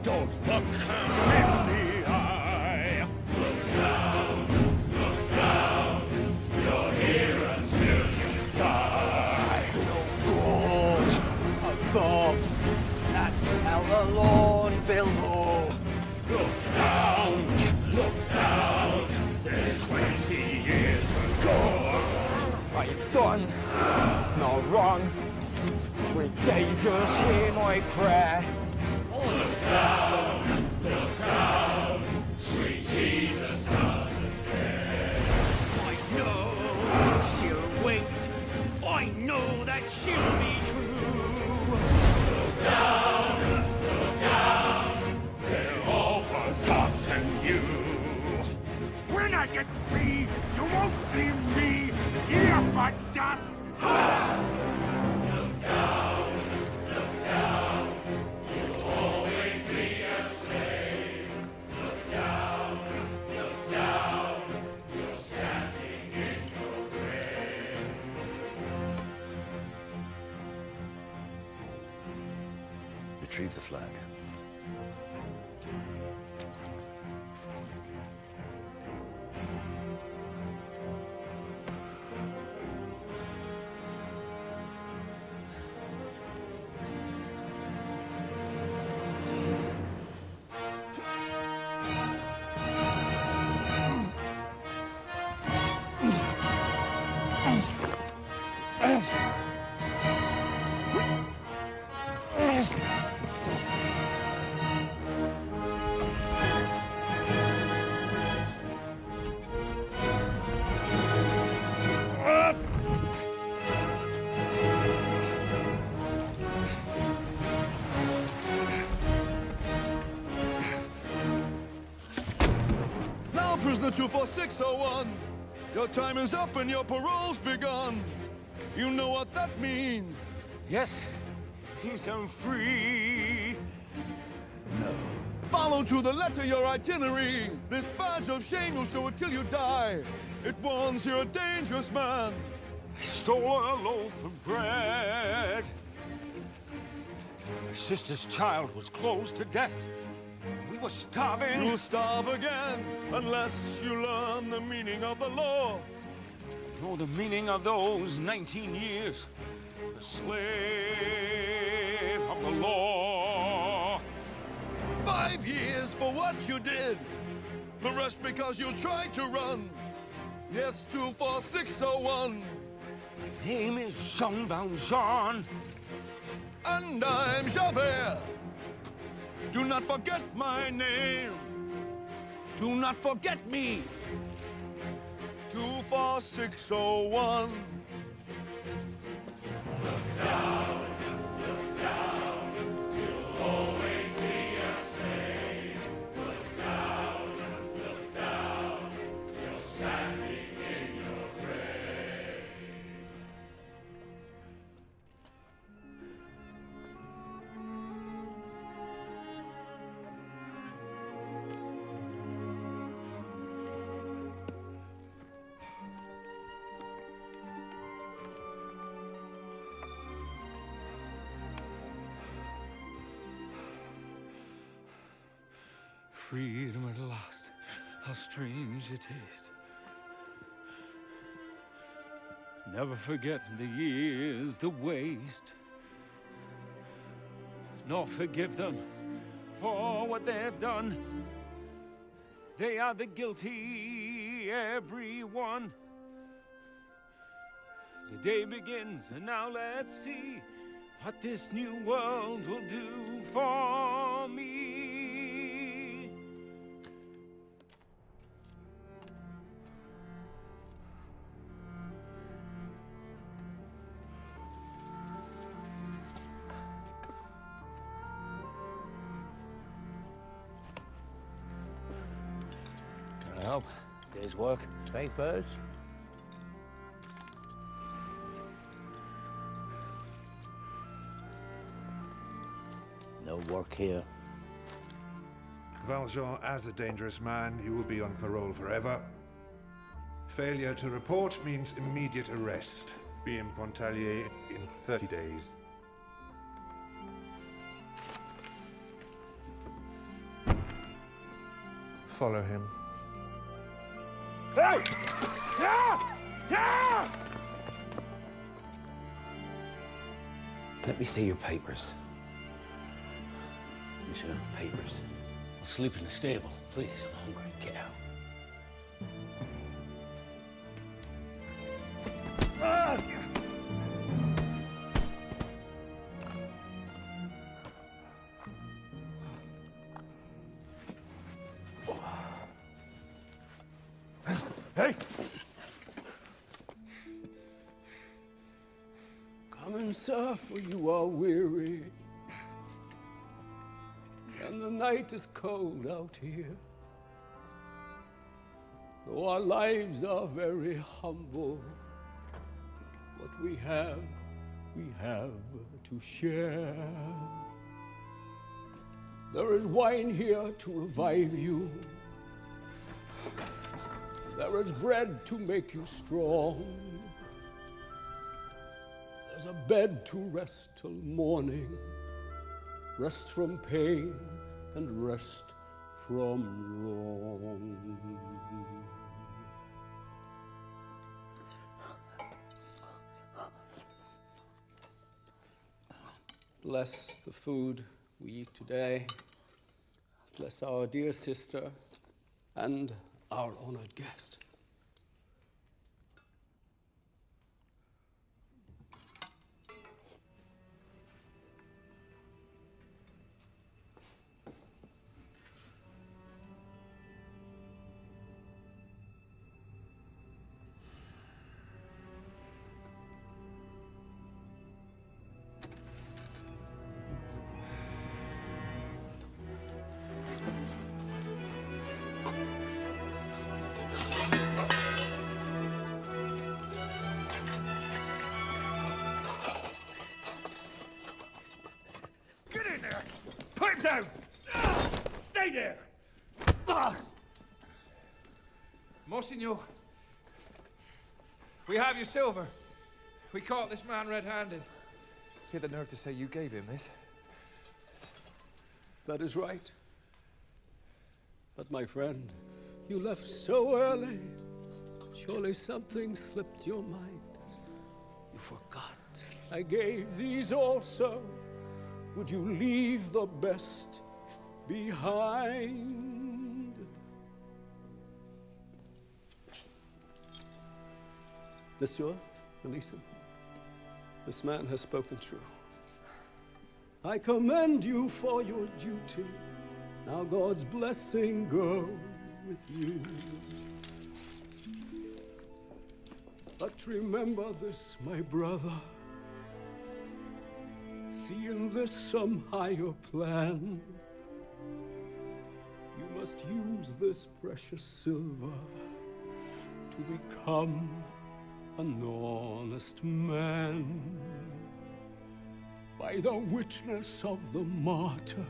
Don't look him in the eye. Look down, you're here until you die. No God above, that hell alone below. Look down, there's 20 years to go. I've done no wrong. Sweet Jesus, hear my prayer. Look down, sweet Jesus doesn't care. I know she'll wait. I know that she'll be true. Look down, they've all forgotten you. When I get free, you won't see me here for dust. Look down, you'll always be a slave. Look down, you're standing in your grave. Retrieve the flag. Now, prisoner 24601, your time is up and your parole's begun. You know what that means. Yes, he's on free. No. Follow to the letter your itinerary. This badge of shame you'll show it till you die. It warns you're a dangerous man. I stole a loaf of bread. My sister's child was close to death. We were starving. You'll starve again unless you learn the meaning of the law. Know the meaning of those 19 years. A slave of the law. 5 years for what you did. The rest because you tried to run. Yes, 24601. My name is Jean Valjean. And I'm Javert. Do not forget my name. Do not forget me. 24601. Look down, you'll always be a slave. Look down, you're standing in your grave. Freedom at last, how strange it is. Never forget the years, the waste. Nor forgive them for what they've done. They are the guilty, everyone. The day begins, and now let's see what this new world will do for me. Can I help? Day's work. Papers. No work here. Valjean, as a dangerous man, you will be on parole forever. Failure to report means immediate arrest. Be in Pontarlier in 30 days. follow him. Hey! Yeah! Yeah! Let me see your papers. Let me see your papers. I'll sleep in the stable. Please, I'm hungry. Get out. Hey! Come and sir, for you are weary, and the night is cold out here. Though our lives are very humble, what we have to share. There is wine here to revive you. There is bread to make you strong. There's a bed to rest till morning. Rest from pain and rest from wrong. Bless the food we eat today. Bless our dear sister and our honored guest. Get in there! Put it down! Stay there! Monsignor, we have your silver. We caught this man red-handed. He had the nerve to say you gave him this. That is right. But my friend, you left so early. Surely something slipped your mind. You forgot. I gave these also. Would you leave the best behind? Monsieur, release him. This man has spoken true. I commend you for your duty. Now God's blessing go with you. But remember this, my brother. See in this some higher plan. You must use this precious silver to become an honest man. By the witness of the martyrs,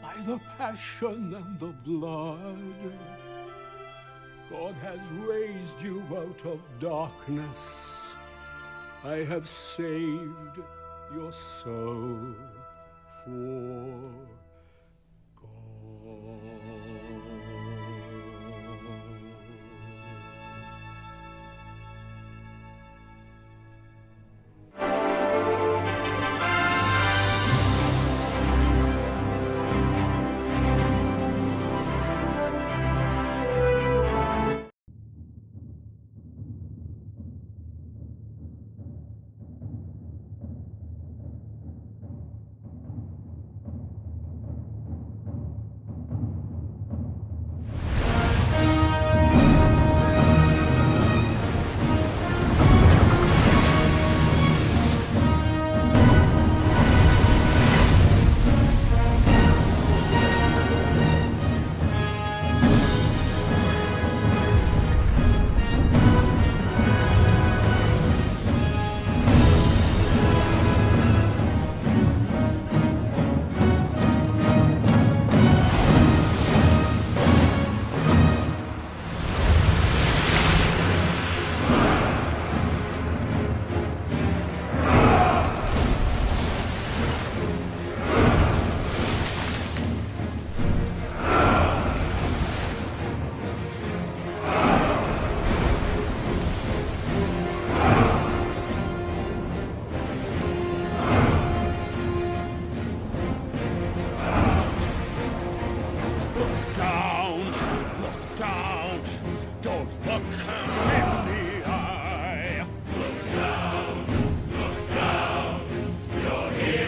by the passion and the blood, God has raised you out of darkness. I have saved your soul for